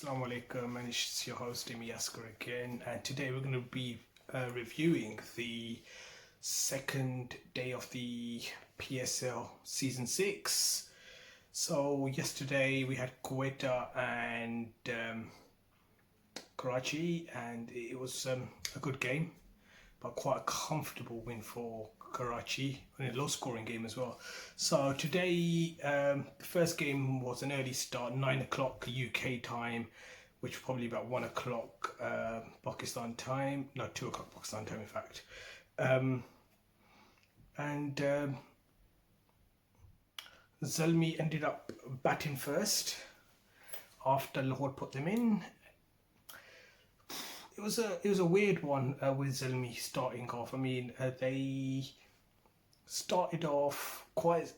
Assalamu alaikum, and it's your host Imi Yasker again, and today we're going to be reviewing the second day of the PSL Season 6. So yesterday we had Quetta and Karachi, and it was a good game, but quite a comfortable win for Karachi, and a low scoring game as well. So today the first game was an early start, 9 o'clock UK time, which was probably about 1 o'clock Pakistan time, no, 2 o'clock Pakistan time in fact. Zalmi ended up batting first after Lahore put them in. It was a weird one with Zalmi starting off. I mean, they started off quite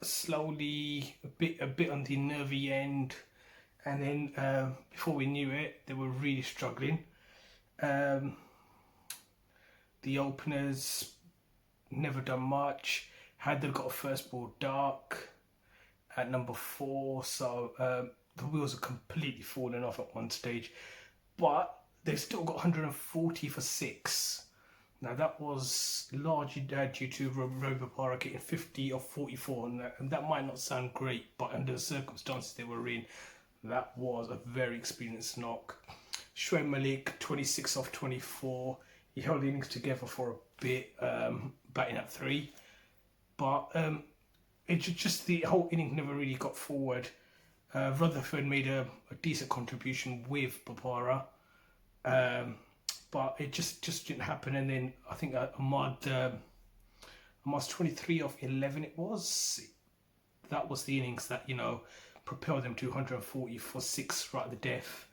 slowly, a bit on the nervy end, and then before we knew it, they were really struggling. The openers never done much. Had they got a first ball dark at number 4, so the wheels are completely falling off at one stage, but they've still got 140 for 6. Now that was largely due to Robapara getting 50 of 44, and that might not sound great, but under the circumstances they were in, that was a very experienced knock. Shoaib Malik 26 off 24. He held the innings together for a bit, batting at 3, but it just the whole inning never really got forward. Rutherford made a decent contribution with Babara. But it just didn't happen, and then I think Ahmad's 23 of 11 it was. That was the innings that, propelled them to 140 for 6 right at the death.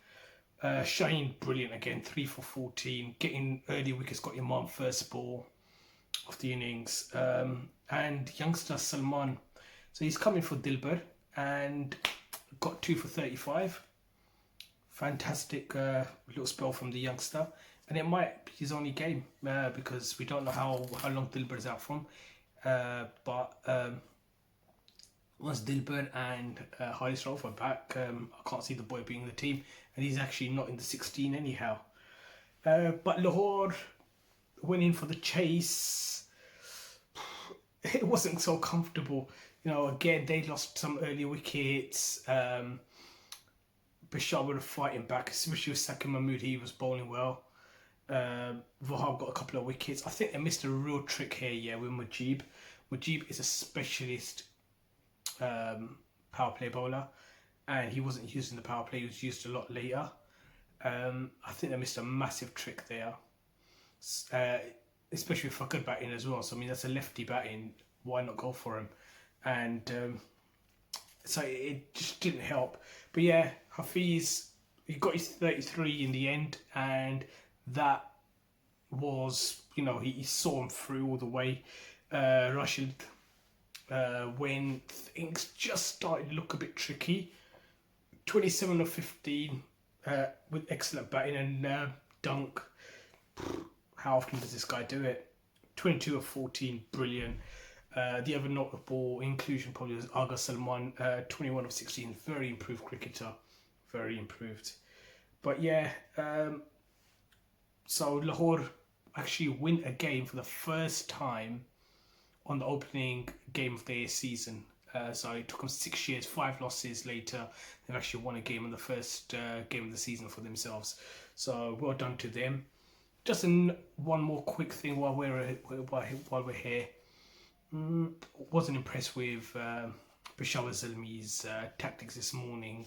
Shane, brilliant again, 3 for 14, getting early wickets, got Imam first ball of the innings. And youngster Salman, so he's coming for Dilbar and got 2 for 35. Fantastic little spell from the youngster, and it might be his only game because we don't know how long Dilbar is out from. But once Dilbar and Haris Rauf are back, I can't see the boy being in the team, and he's actually not in the 16 anyhow. But Lahore went in for the chase. It wasn't so comfortable. Again, they lost some early wickets. Peshawar were fighting back, especially with Sakim Mahmood. He was bowling well. Wahab got a couple of wickets. I think they missed a real trick here, with Mujib. Mujib is a specialist power play bowler, and he wasn't used in the power play. He was used a lot later. I think they missed a massive trick there, especially with Fakir batting as well. So I mean, that's a lefty batting. Why not go for him? And so it just didn't help. But yeah, Hafiz, he got his 33 in the end, and that was, he saw him through all the way. Rashid, when things just started to look a bit tricky, 27 of 15 with excellent batting and dunk. How often does this guy do it? 22 of 14, brilliant. The other notable inclusion probably was Aga Salman, 21 of 16, very improved cricketer, very improved. But yeah, so Lahore actually win a game for the first time on the opening game of their season. So it took them 6 years, 5 losses later, they've actually won a game on the first game of the season for themselves. So well done to them. Just one more quick thing while we're here. Wasn't impressed with Peshawar Zalmi's tactics this morning.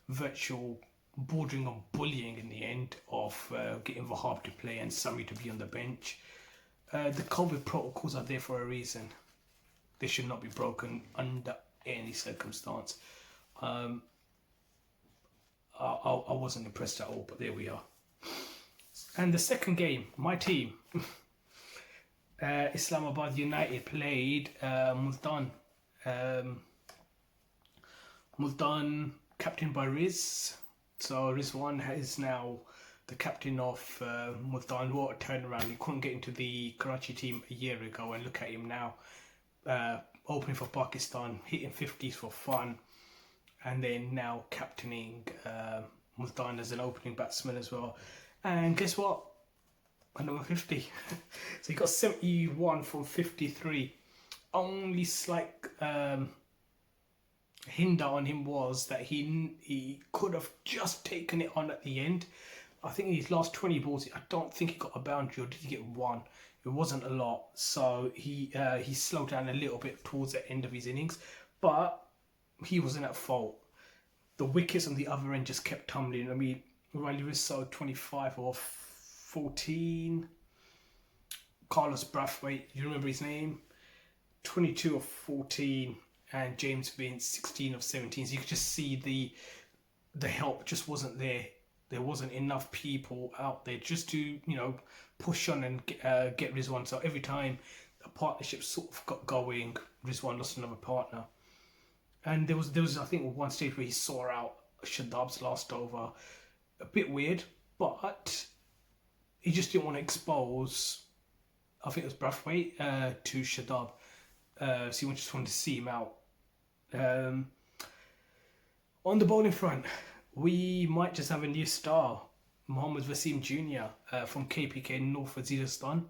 Virtual bordering on bullying in the end of getting Wahab to play and Sami to be on the bench. The COVID protocols are there for a reason. They should not be broken under any circumstance. I wasn't impressed at all, but there we are. And the second game, my team. Islamabad United played Multan. Multan, captained by Riz. So Rizwan is now the captain of Multan. What a turnaround. He couldn't get into the Karachi team a year ago, and look at him now. Opening for Pakistan, hitting 50s for fun. and then now captaining Multan as an opening batsman as well. And guess what? A number 50. So he got 71 from 53. Only slight hinder on him was that he could have just taken it on at the end. I think in his last 20 balls, I don't think he got a boundary, or did he get one? It wasn't a lot, so he slowed down a little bit towards the end of his innings, but he wasn't at fault. The wickets on the other end just kept tumbling. I mean, Riley Rizzo 25 or 14. Carlos Brathwaite, you remember his name? 22 of 14, and James Vince 16 of 17. So you could just see the help just wasn't there. There wasn't enough people out there just to, you know, push on and get Rizwan. So every time a partnership sort of got going, Rizwan lost another partner. And there was I think one stage where he saw out Shadab's last over. A bit weird, but he just didn't want to expose, I think it was Brathwaite, to Shadab. So he just wanted to see him out. On the bowling front, we might just have a new star, Mohammad Wasim Jr. From KPK North Waziristan.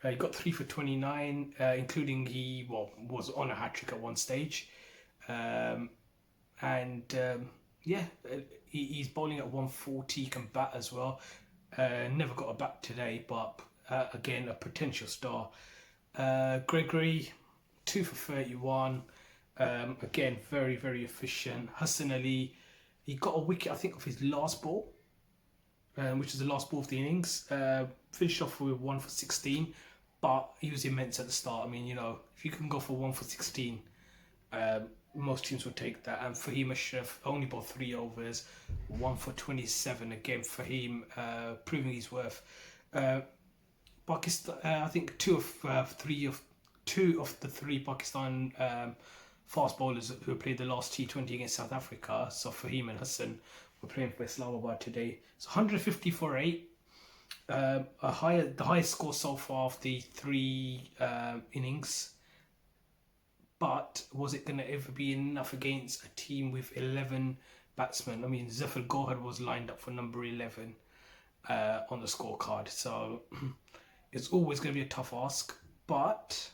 He got 3 for 29, including he was on a hat-trick at one stage. He's bowling at 140, he can bat as well. Never got a bat today, but again, a potential star. Gregory, 2 for 31. Again, very, very efficient. Hassan Ali, he got a wicket, I think, off his last ball, which is the last ball of the innings. Finished off with 1 for 16, but he was immense at the start. I mean, you know, if you can go for 1 for 16, most teams would take that. And Fahim Ashraf only bowled 3 overs, 1 for 27. Again, Fahim proving his worth. Pakistan, I think two of the three Pakistan fast bowlers who played the last T20 against South Africa, so Fahim and Hassan, were playing for Islamabad today. So 150 for 8. The highest score so far of the 3 innings. But was it going to ever be enough against a team with 11 batsmen? I mean, Zafar Gohar was lined up for number 11 on the scorecard. So it's always going to be a tough ask. But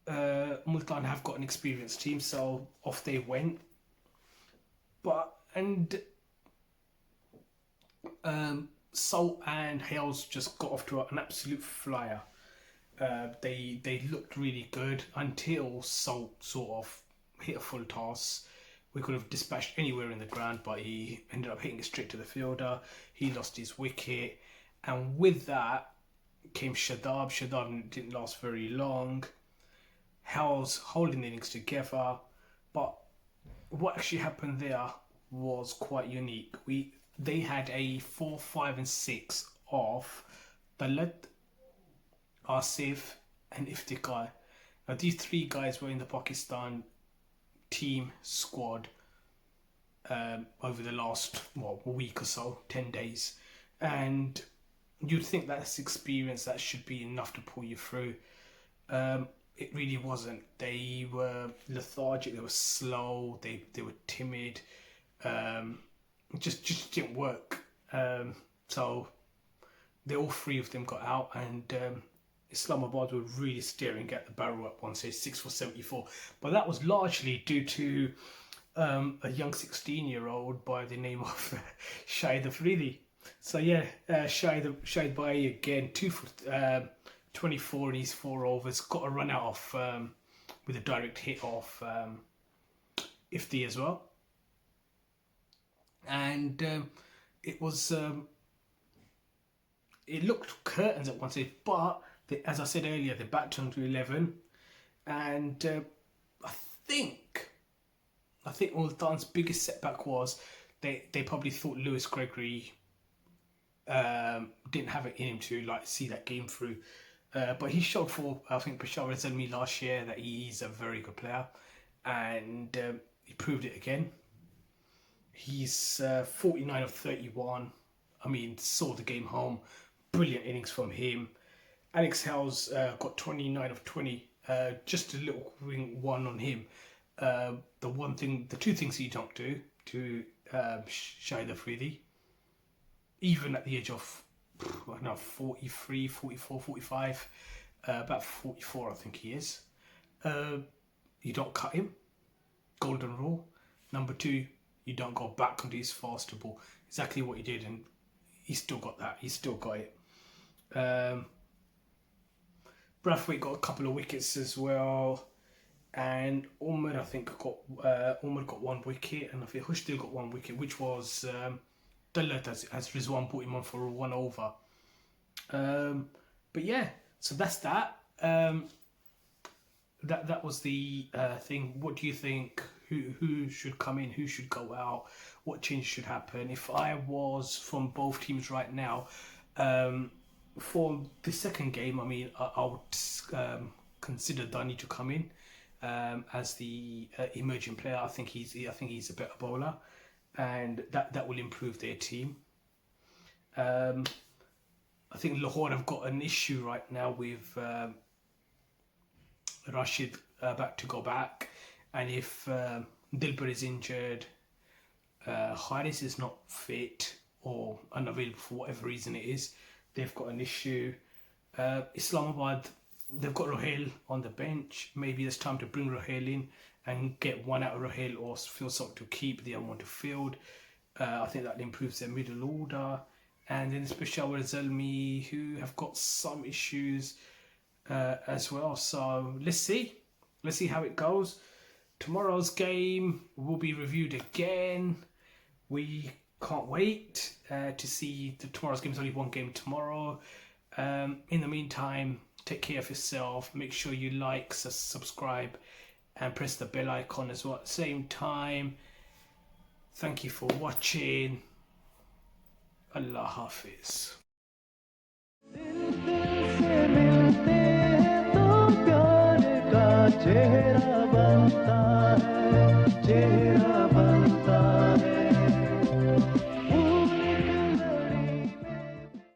Multan have got an experienced team, so off they went. Salt and Hales just got off to an absolute flyer. They looked really good until Salt sort of hit a full toss. We could have dispatched anywhere in the ground, but he ended up hitting it straight to the fielder. He lost his wicket, and with that came Shadab. Shadab didn't last very long. Hales holding the innings together, but what actually happened there was quite unique. They had a 4, 5 and 6 of Talat, Asif and Iftikhar. Now these 3 guys were in the Pakistan team squad over the last week or so, 10 days, and you'd think that's experience that should be enough to pull you through. It really wasn't. They were lethargic, they were slow, they were timid. Just didn't work. So all 3 of them got out, and Islamabad were really staring at the barrel at one stage, 6 for 74. But that was largely due to a young 16-year-old by the name of Shahid Afridi. So yeah, Shahid Bhai again, 2 for 24 in his 4 overs, got a run out of with a direct hit off Ifti as well. And it was it looked curtains at one stage, but as I said earlier, they backed on to 11, and I think Multan's biggest setback was they probably thought Lewis Gregory didn't have it in him to see that game through, but he showed for, I think, Peshawar Zalmi last year that he's a very good player, and he proved it again. He's 49 of 31. I mean, saw the game home. Brilliant innings from him. Alex Hales got 29 of 20. Just a little one on him. the two things you don't do to Shahid Afridi, even at the age of, I don't know, 43, 44, 45, about 44 I think he is, you don't cut him. Golden rule. Number two, you don't go back onto his faster ball. Exactly what he did, and he still got that. He still got it. Brathwaite got a couple of wickets as well, and Umar I think got one wicket, and I think Hushdil got one wicket, which was Dullat as Rizwan put him on for a 1 over. But yeah, so that's that. That was the thing. What do you think? Who should come in? Who should go out? What change should happen? If I was from both teams right now, for the second game, I mean, I would consider Dani to come in as the emerging player. I think he's a better bowler, and that will improve their team. I think Lahore have got an issue right now with Rashid about to go back, and if Dilbar is injured, Haris is not fit or unavailable for whatever reason it is, they've got an issue. Islamabad, they've got Rohail on the bench. Maybe it's time to bring Rohail in and get one out of Rohail, or feel something to keep the other one to field. I think that improves their middle order. And then it's Peshawar Zalmi, who have got some issues as well. So let's see how it goes. Tomorrow's game will be reviewed again. We can't wait to see tomorrow's game. There's only one game tomorrow. In the meantime, take care of yourself. Make sure you like, subscribe, and press the bell icon as well at the same time. Thank you for watching. Allah Hafiz.